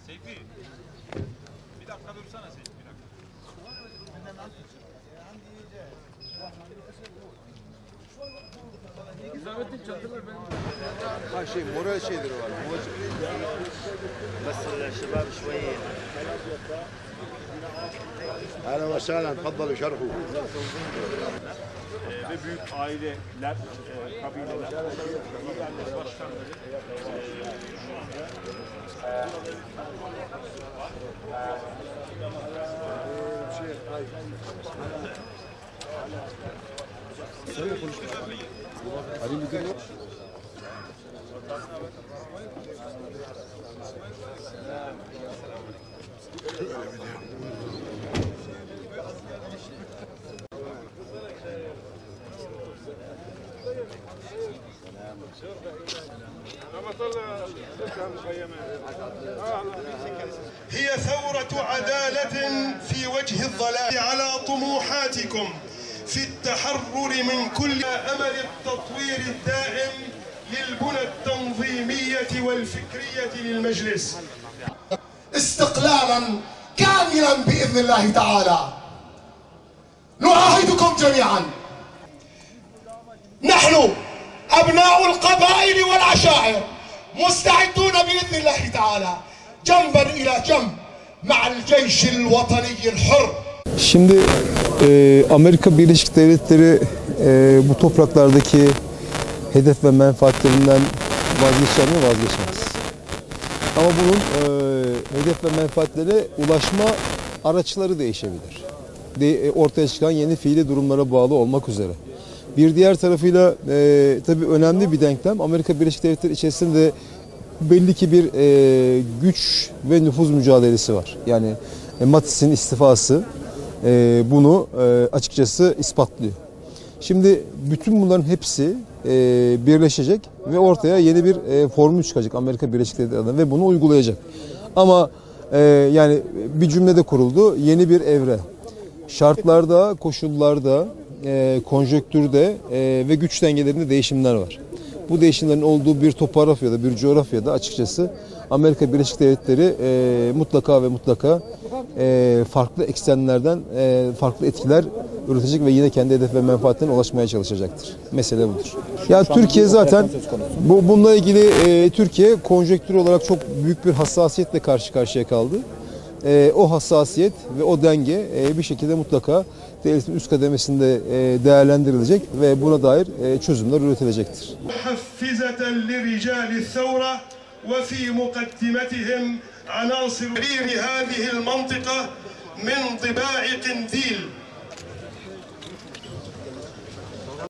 Seyfi. Bir dakika dursana Seyfi. Bir dakika. Ha şey moral şeyleri var. بس الشباب شوي اهلا وسهلا تفضلوا شرفوا Ve büyük aileler, kabileler, liderler, başkanları هي ثورة عدالة في وجه الظلام على طموحاتكم في التحرر من كل أمل التطوير الدائم للبنى التنظيمية والفكرية للمجلس استقلالا كاملا بإذن الله تعالى. نعاهدكم جميعا نحن أبناء القبائل والعشائر مستعدون بإذن الله تعالى جنبا إلى جنب مع الجيش الوطني الحر. Şimdi Amerika Birleşik Devletleri bu topraklardaki hedef ve menfaatlerinden vazgeçer mi? Vazgeçmez. Ama bunun hedef ve menfaatlere ulaşma araçları değişebilir. Ortaya çıkan yeni fiili durumlara bağlı olmak üzere. Bir diğer tarafıyla tabii önemli bir denklem. Amerika Birleşik Devletleri içerisinde belli ki bir güç ve nüfuz mücadelesi var. Yani Mattis'in istifası bunu açıkçası ispatlıyor. Şimdi bütün bunların hepsi birleşecek ve ortaya yeni bir formül çıkacak Amerika Birleşik Devletleri adına ve bunu uygulayacak. Ama yani bir cümlede kuruldu, yeni bir evre. Şartlarda, koşullarda, konjonktürde ve güç dengelerinde değişimler var. Bu değişimlerin olduğu bir topografyada, bir coğrafyada açıkçası Amerika Birleşik Devletleri mutlaka ve mutlaka farklı eksenlerden farklı etkiler üretecek ve yine kendi hedef ve menfaatlerine ulaşmaya çalışacaktır. Mesele budur. Ya Türkiye zaten bununla ilgili Türkiye konjonktür olarak çok büyük bir hassasiyetle karşı karşıya kaldı. O hassasiyet ve o denge bir şekilde mutlaka devletin üst kademesinde değerlendirilecek ve buna dair çözümler üretilecektir. محفزة لرجال الثورة وفي مقدمتهم عناصر هذه المنطقة من طباع قنديل